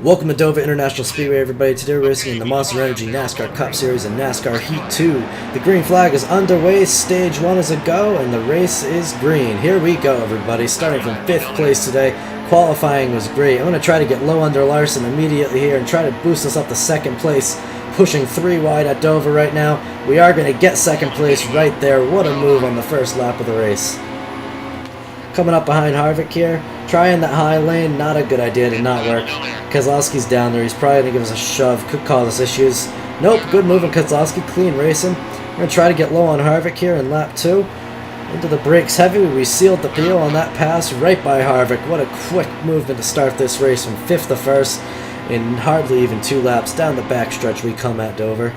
Welcome to Dover International Speedway, everybody. Today we're racing in the Monster Energy NASCAR Cup Series and NASCAR Heat 2. The green flag is underway, stage 1 is a go, and the race is green. Here we go, everybody, starting from 5th place today. Qualifying was great. I'm going to try to get low under Larson immediately here and try to boost us up to 2nd place, pushing 3 wide at Dover right now. We are going to get 2nd place right there. What a move on the first lap of the race. Coming up behind Harvick here, trying that high lane, not a good idea, did not work. Keselowski's down there, he's probably going to give us a shove, could cause us issues. Nope, good move on Keselowski, clean racing. We're going to try to get low on Harvick here in lap 2. Into the brakes heavy, we sealed the peel on that pass right by Harvick. What a quick movement to start this race from 5th to 1st. In hardly even 2 laps, down the backstretch we come at Dover.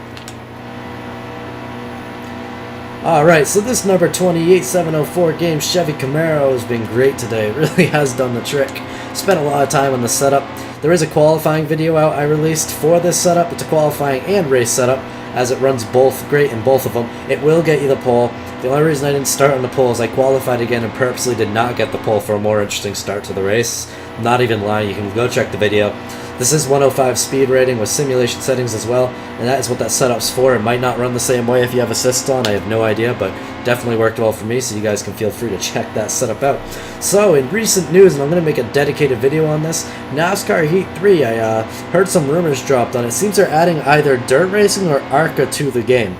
Alright, so this number 28704 game Chevy Camaro has been great today. It really has done the trick. Spent a lot of time on the setup. There is a qualifying video out I released for this setup. It's a qualifying and race setup, as it runs both great in both of them. It will get you the pole. The only reason I didn't start on the pole is I qualified again and purposely did not get the pole for a more interesting start to the race. I'm not even lying, you can go check the video. This is 105 speed rating with simulation settings as well, and that is what that setup's for. It might not run the same way if you have assist on, I have no idea, but definitely worked well for me, so you guys can feel free to check that setup out. So, in recent news, and I'm going to make a dedicated video on this, NASCAR Heat 3, I heard some rumors dropped on it. It seems they're adding either dirt racing or ARCA to the game.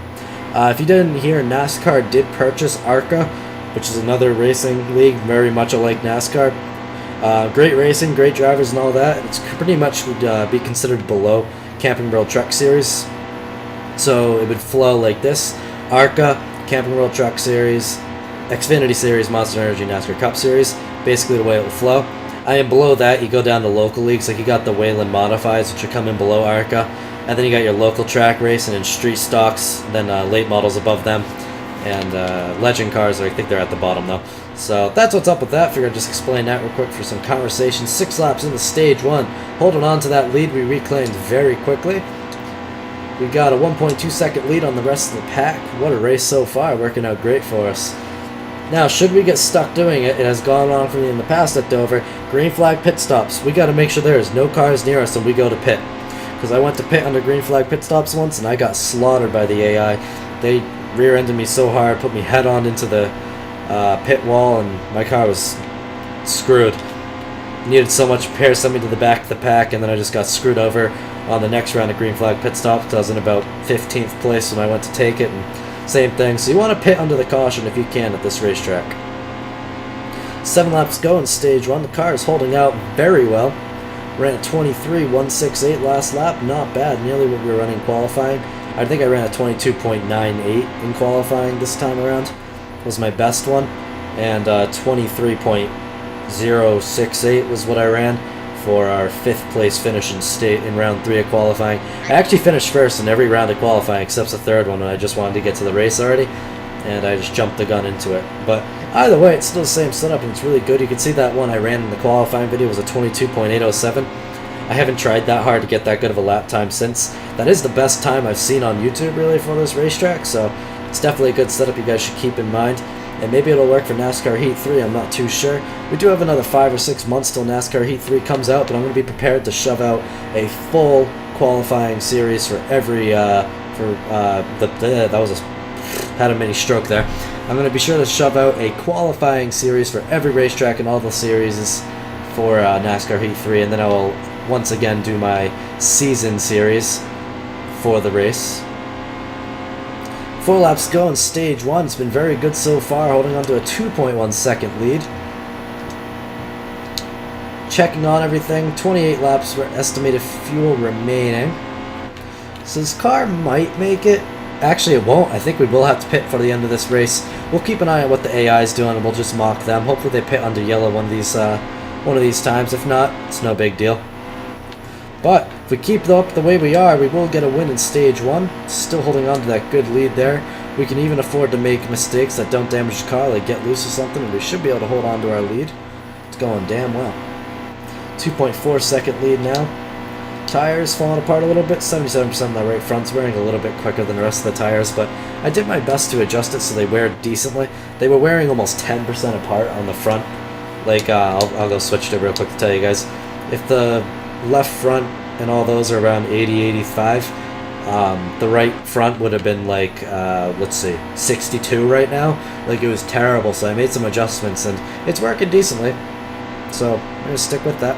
If you didn't hear, NASCAR did purchase ARCA, which is another racing league very much alike NASCAR. Great racing, great drivers and all that. It's pretty much would be considered below Camping World Truck Series. So it would flow like this: ARCA, Camping World Truck Series, Xfinity Series, Monster Energy, NASCAR Cup Series. Basically the way it will flow. I am below that. You go down to local leagues, like you got the Wayland Modifieds, which are coming below ARCA. And then you got your local track racing and street stocks, then late models above them. And legend cars, I think they're at the bottom though. So that's what's up with that. Figured I'd just explain that real quick for some conversation. 6 laps into stage 1. Holding on to that lead we reclaimed very quickly. We got a 1.2 second lead on the rest of the pack. What a race so far, working out great for us. Now, should we get stuck doing it, it has gone on for me in the past at Dover. Green flag pit stops. We got to make sure there is no cars near us when we go to pit. Because I went to pit under green flag pit stops once and I got slaughtered by the AI. They rear-ended me so hard, put me head on into the pit wall, and my car was screwed. Needed so much repair, sent me to the back of the pack, and then I just got screwed over on the next round of green flag pit stop because I was in about 15th place when I went to take it, and same thing. So you want to pit under the caution if you can at this racetrack. 7 laps go in stage 1. The car is holding out very well. Ran at 23.168 last lap, not bad, nearly what we were running qualifying. I think I ran a 22.98 in qualifying this time around. Was my best one, and 23.068 was what I ran for our 5th place finish in round 3 of qualifying. I actually finished first in every round of qualifying except the 3rd one, and I just wanted to get to the race already, and I just jumped the gun into it. But either way, it's still the same setup, and it's really good. You can see that one I ran in the qualifying video was a 22.807. I haven't tried that hard to get that good of a lap time since. That is the best time I've seen on YouTube, really, for this racetrack, so it's definitely a good setup you guys should keep in mind. And maybe it'll work for NASCAR Heat 3, I'm not too sure. We do have another 5 or 6 months till NASCAR Heat 3 comes out, but I'm going to be prepared to shove out a full qualifying series for every, had a mini stroke there. I'm going to be sure to shove out a qualifying series for every racetrack in all the series for NASCAR Heat 3, and then I will once again do my season series for the race. 4 laps go in stage 1. It's been very good so far, holding on to a 2.1 second lead. Checking on everything. 28 laps for estimated fuel remaining. So this car might make it. Actually, it won't. I think we will have to pit for the end of this race. We'll keep an eye on what the AI is doing, and we'll just mock them. Hopefully they pit under yellow one of these times. If not, it's no big deal. But if we keep up the way we are, we will get a win in stage 1. Still holding on to that good lead there. We can even afford to make mistakes that don't damage the car, like get loose or something, and we should be able to hold on to our lead. It's going damn well. 2.4 second lead now. Tires falling apart a little bit. 77% of that right front's wearing a little bit quicker than the rest of the tires, but I did my best to adjust it so they wear decently. They were wearing almost 10% apart on the front. Like, I'll go switch to it real quick to tell you guys. If left front and all those are around 80, 85. The right front would have been like, let's see, 62 right now. Like, it was terrible, so I made some adjustments, and it's working decently. So, I'm going to stick with that.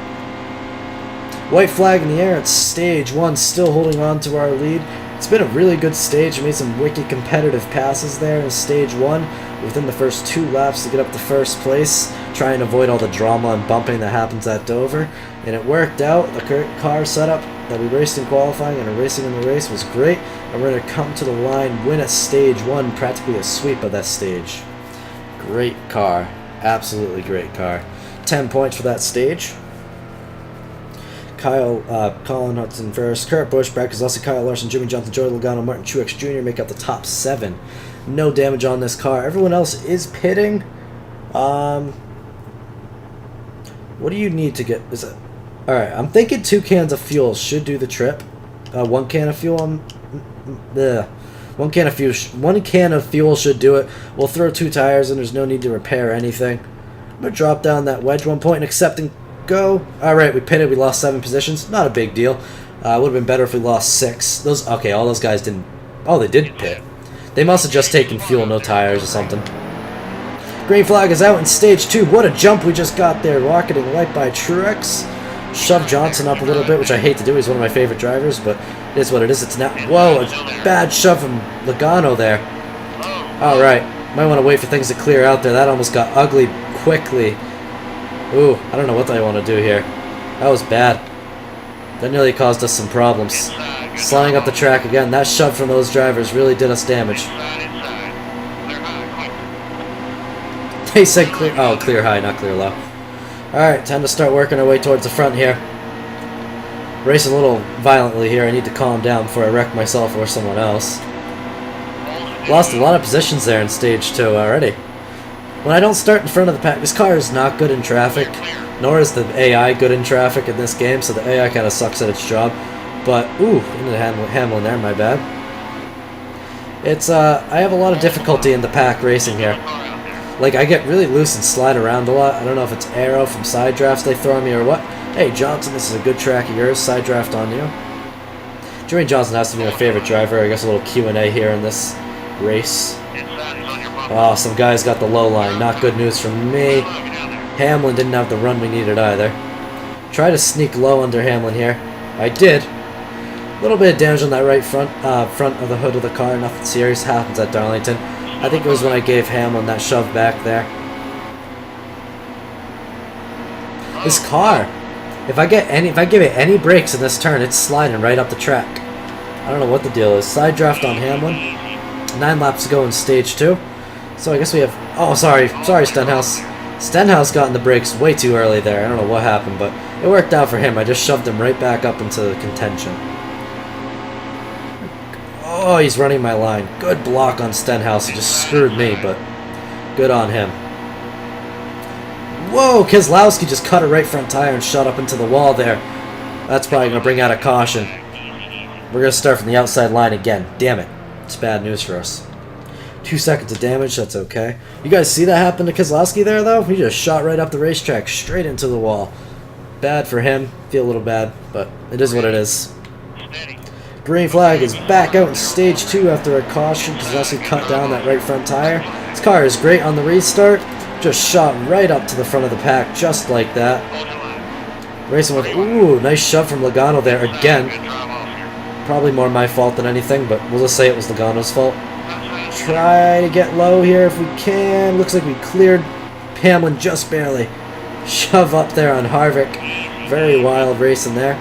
White flag in the air. It's stage 1, still holding on to our lead. It's been a really good stage. We made some wicked competitive passes there in stage 1 within the first 2 laps to get up to first place, try and avoid all the drama and bumping that happens at Dover. And it worked out. The car setup that we raced in qualifying and are racing in the race was great. And we're going to come to the line, win at stage 1, practically a sweep of that stage. Great car. Absolutely great car. 10 points for that stage. Colin Hudson first, Kurt Busch, Brad Keselowski, Kyle Larson, Jimmy Johnson, Joey Logano, Martin Truex Jr. make up the top 7. No damage on this car. Everyone else is pitting. What do you need to get? Is it? All right, I'm thinking 2 cans of fuel should do the trip. 1 can of fuel. 1 can of fuel. 1 can of fuel should do it. We'll throw 2 tires, and there's no need to repair anything. I'm gonna drop down that wedge 1 point and accept and go. Alright, we pitted, we lost 7 positions. Not a big deal. Would have been better if we lost 6. Okay, all those guys didn't. Oh, they did pit. They must have just taken fuel, no tires or something. Green flag is out in stage 2. What a jump we just got there. Rocketing right by Truex. Shove Johnson up a little bit, which I hate to do. He's one of my favorite drivers, but it is what it is. It's not. Whoa, a bad shove from Logano there. Alright, might want to wait for things to clear out there. That almost got ugly quickly. Ooh, I don't know what I want to do here. That was bad. That nearly caused us some problems. Sliding up the track again. That shove from those drivers really did us damage. They said clear. Oh, clear high, not clear low. Alright, time to start working our way towards the front here. Racing a little violently here. I need to calm down before I wreck myself or someone else. Lost a lot of positions there in stage 2 already. When I don't start in front of the pack, this car is not good in traffic, nor is the AI good in traffic in this game, so the AI kind of sucks at its job. But, ooh, into the Hamlin there, my bad. It's, I have a lot of difficulty in the pack racing here. Like, I get really loose and slide around a lot. I don't know if it's aero from side drafts they throw on me or what. Hey, Johnson, this is a good track of yours. Side draft on you. Jimmy Johnson has to be my favorite driver. I guess a little Q&A here in this race. Oh, some guys got the low line. Not good news from me. Hamlin didn't have the run we needed either. Try to sneak low under Hamlin here. I did. A little bit of damage on that right front of the hood of the car. Nothing serious happens at Darlington. I think it was when I gave Hamlin that shove back there. This car, if I give it any brakes in this turn, it's sliding right up the track. I don't know what the deal is. Side draft on Hamlin. 9 laps to go in stage 2. So I guess we have... Oh, sorry, Stenhouse. Stenhouse got in the brakes way too early there. I don't know what happened, but it worked out for him. I just shoved him right back up into contention. Oh, he's running my line. Good block on Stenhouse. He just screwed me, but good on him. Whoa, Keselowski just cut a right front tire and shot up into the wall there. That's probably going to bring out a caution. We're going to start from the outside line again. Damn it. It's bad news for us. 2 seconds of damage, that's okay. You guys see that happen to Keselowski there, though? He just shot right up the racetrack, straight into the wall. Bad for him. Feel a little bad, but it is what it is. Green flag is back out in stage 2 after a caution. Keselowski cut down that right front tire. This car is great on the restart. Just shot right up to the front of the pack, just like that. Racing with... Ooh, nice shove from Logano there again. Probably more my fault than anything, but we'll just say it was Logano's fault. Try to get low here if we can. Looks like we cleared Hamlin just barely. Shove up there on Harvick. Very wild racing there.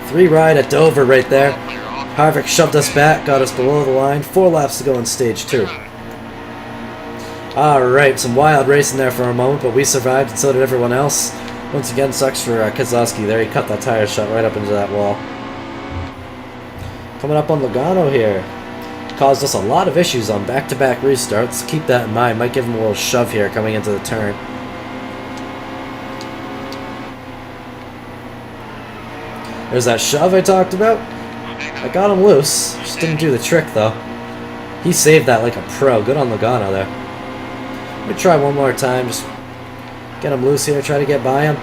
3 ride at Dover right there. Harvick shoved us back, got us below the line. 4 laps to go in stage 2. Alright, some wild racing there for a moment, but we survived and so did everyone else. Once again, sucks for Keselowski there. He cut that tire shot right up into that wall. Coming up on Logano here. Caused us a lot of issues on back-to-back restarts. Keep that in mind. Might give him a little shove here coming into the turn. There's that shove I talked about. I got him loose. Just didn't do the trick, though. He saved that like a pro. Good on Logano there. Let me try one more time. Just get him loose here. Try to get by him.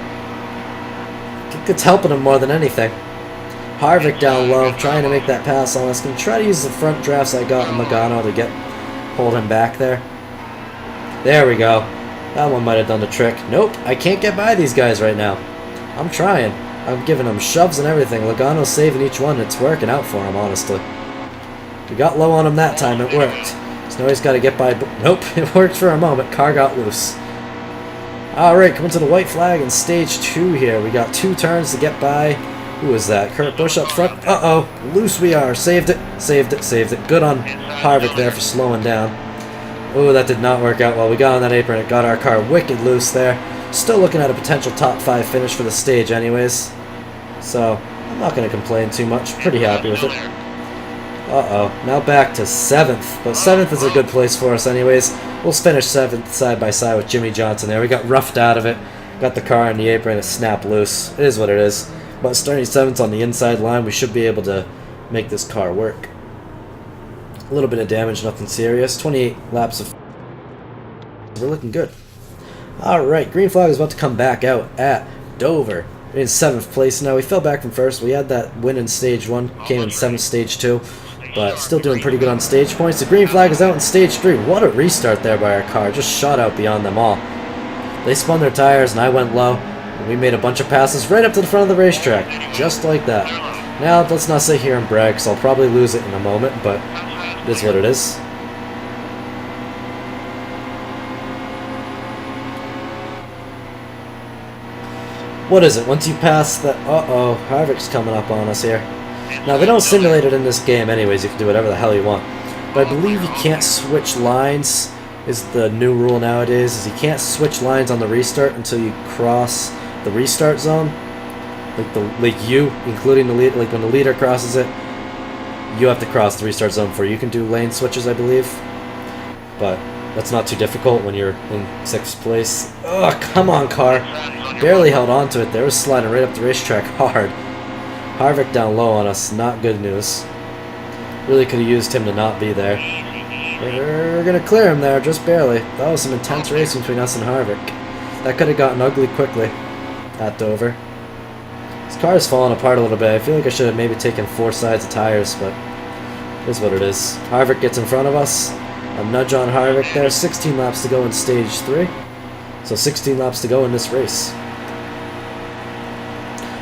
it's helping him more than anything. Harvick down low, trying to make that pass on us. Gonna try to use the front drafts I got on Logano to hold him back there. There we go. That one might have done the trick. Nope, I can't get by these guys right now. I'm trying. I'm giving them shoves and everything. Logano's saving each one. It's working out for him, honestly. We got low on him that time. It worked. So now he's got to get by. Nope, it worked for a moment. Car got loose. Alright, coming to the white flag in stage 2 here. We got 2 turns to get by. Who was that? Kurt Busch up front. Uh-oh. Loose we are. Saved it. Saved it. Saved it. Good on Harvick there for slowing down. Oh, that did not work out well. We got on that apron. It got our car wicked loose there. Still looking at a potential top 5 finish for the stage anyways. So, I'm not going to complain too much. Pretty happy with it. Uh-oh. Now back to 7th. But 7th is a good place for us anyways. We'll finish 7th side by side with Jimmy Johnson there. We got roughed out of it. Got the car on the apron. It snapped loose. It is what it is. But starting 7th on the inside line, we should be able to make this car work. A little bit of damage, nothing serious. 28 laps of... We're looking good. Alright, green flag is about to come back out at Dover. We're in 7th place now. We fell back from 1st. We had that win in stage 1. Came in 7th stage 2. But still doing pretty good on stage points. The green flag is out in stage 3. What a restart there by our car. Just shot out beyond them all. They spun their tires and I went low. And we made a bunch of passes right up to the front of the racetrack. Just like that. Now, let's not sit here and brag, because I'll probably lose it in a moment, but it is what it is. What is it? Once you pass the... Uh-oh, Harvick's coming up on us here. Now, they don't simulate it in this game anyways. You can do whatever the hell you want. But I believe you can't switch lines, is the new rule nowadays, is you can't switch lines on the restart until you cross the restart zone. Including the lead, like when the leader crosses it, you have to cross the restart zone before you can do lane switches, I believe. But that's not too difficult when you're in 6th place. Oh, come on, car. Barely held on to it there. It was sliding right up the racetrack hard. Harvick down low on us. Not good news. Really could have used him to not be there. We're going to clear him there, just barely. That was some intense racing between us and Harvick. That could have gotten ugly quickly at Dover. This car is falling apart a little bit. I feel like I should have maybe taken 4 sides of tires, but it is what it is. Harvick gets in front of us. A nudge on Harvick there. 16 laps to go in stage 3. So 16 laps to go in this race.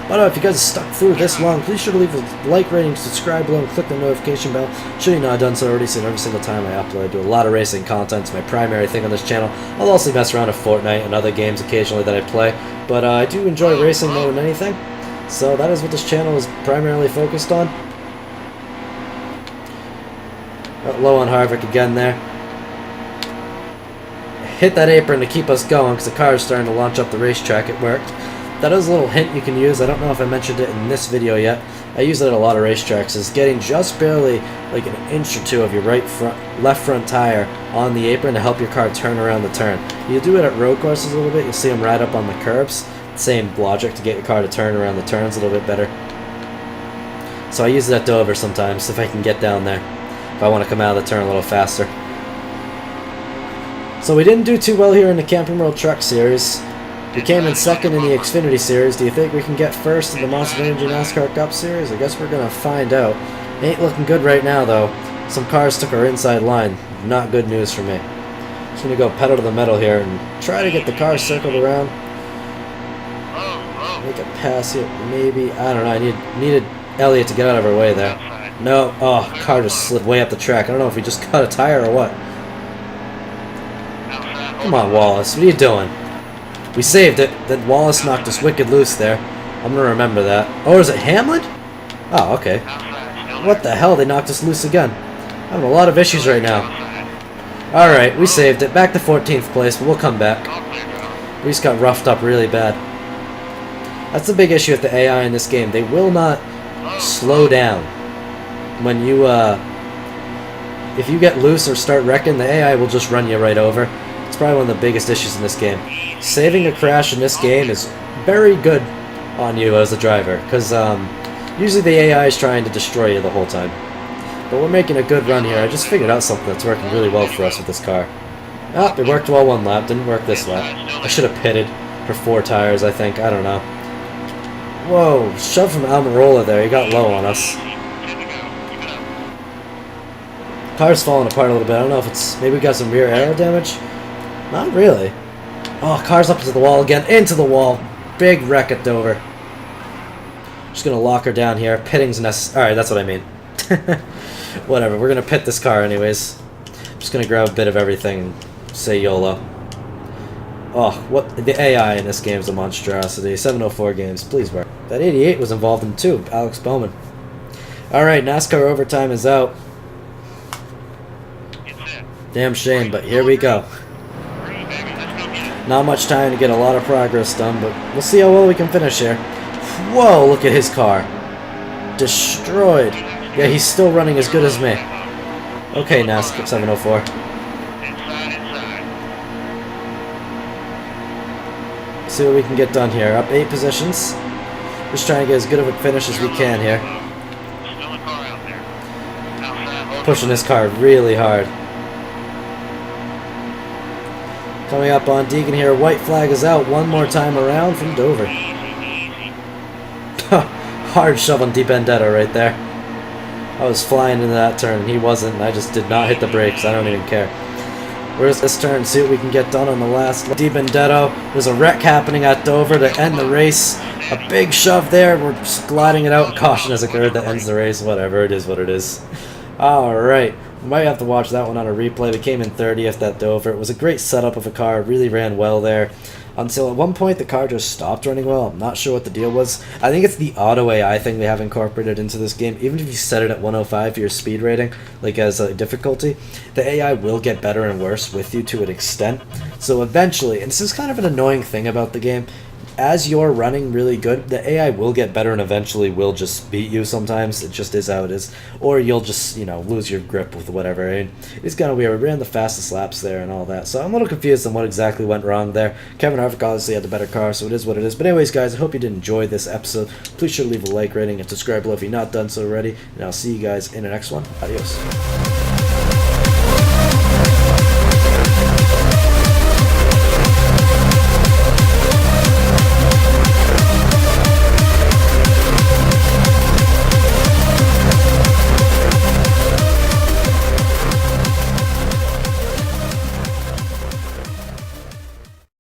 By the way, if you guys stuck through this long, please sure to leave a like, rating, subscribe below, and click the notification bell. Should you not have done so already, so every single time I upload, I do a lot of racing content. It's my primary thing on this channel. I'll also mess around with Fortnite and other games occasionally that I play, but I do enjoy racing more than anything. So that is what this channel is primarily focused on. Low on Harvick again there. Hit that apron to keep us going because the car is starting to launch up the racetrack. It worked. That is a little hint you can use. I don't know if I mentioned it in this video yet. I use it at a lot of racetracks. Is getting just barely like an inch or 2 of your left front tire on the apron to help your car turn around the turn. You do it at road courses a little bit. You'll see them right up on the curbs. Same logic to get your car to turn around the turns a little bit better. So I use it at Dover sometimes if I can get down there. If I want to come out of the turn a little faster. So we didn't do too well here in the Camping World Truck Series. We came in 2nd in the Xfinity Series. Do you think we can get 1st in the Monster Energy NASCAR Cup Series? I guess we're going to find out. Ain't looking good right now, though. Some cars took our inside line. Not good news for me. Just going to go pedal to the metal here and try to get the car circled around. Make a pass here, maybe. I don't know. I needed Elliott to get out of our way there. No. Oh, car just slid way up the track. I don't know if we just cut a tire or what. Come on, Wallace. What are you doing? We saved it. Then Wallace knocked us wicked loose there. I'm going to remember that. Oh, is it Hamlin? Oh, okay. What the hell? They knocked us loose again. I'm having a lot of issues right now. Alright, we saved it. Back to 14th place, but we'll come back. We just got roughed up really bad. That's the big issue with the AI in this game. They will not slow down. When you, if you get loose or start wrecking, the AI will just run you right over. It's probably one of the biggest issues in this game. Saving a crash in this game is very good on you as a driver, because usually the AI is trying to destroy you the whole time. But we're making a good run here. I just figured out something that's working really well for us with this car. Ah, it worked well one lap, didn't work this lap. I should have pitted for 4 tires, I think. I don't know. Whoa, shove from Almirola there. He got low on us. Car's falling apart a little bit. I don't know if it's... Maybe we got some rear aero damage? Not really. Oh, car's up to the wall again. Into the wall. Big wreck at Dover. Just going to lock her down here. Pitting's necessary. Alright, that's what I mean. Whatever. We're going to pit this car anyways. Just going to grab a bit of everything and say YOLO. Oh, what... The AI in this game is a monstrosity. 704 games. Please work. That 88 was involved in too. Alex Bowman. Alright, NASCAR overtime is out. Damn shame, but here we go. Not much time to get a lot of progress done, but we'll see how well we can finish here. Whoa, look at his car. Destroyed. Yeah, he's still running as good as me. Okay, NASCAR 704. See what we can get done here. Up 8 positions. Just trying to get as good of a finish as we can here. Pushing this car really hard. Coming up on Deegan here. White flag is out one more time around from Dover. Hard shove on DiBenedetto right there. I was flying into that turn and he wasn't, and I just did not hit the brakes. I don't even care. Where's this turn? See what we can get done on the last. DiBenedetto. There's a wreck happening at Dover to end the race. A big shove there. We're just gliding it out. Caution has occurred that ends the race. Whatever. It is what it is. Alright. We might have to watch that one on a replay. We came in 30th at Dover. It was a great setup of a car. It really ran well there. Until at one point the car just stopped running well. I'm not sure what the deal was. I think it's the auto AI thing they have incorporated into this game. Even if you set it at 105 for your speed rating, like as a difficulty, the AI will get better and worse with you to an extent. So eventually, and this is kind of an annoying thing about the game, as you're running really good, the AI will get better and eventually will just beat you sometimes. It just is how it is. Or you'll just, you know, lose your grip with whatever. I mean, it's kind of weird. We ran the fastest laps there and all that. So I'm a little confused on what exactly went wrong there. Kevin Harvick obviously had the better car, so it is what it is. But anyways, guys, I hope you did enjoy this episode. Please sure to leave a like rating and subscribe below if you've not done so already. And I'll see you guys in the next one. Adios.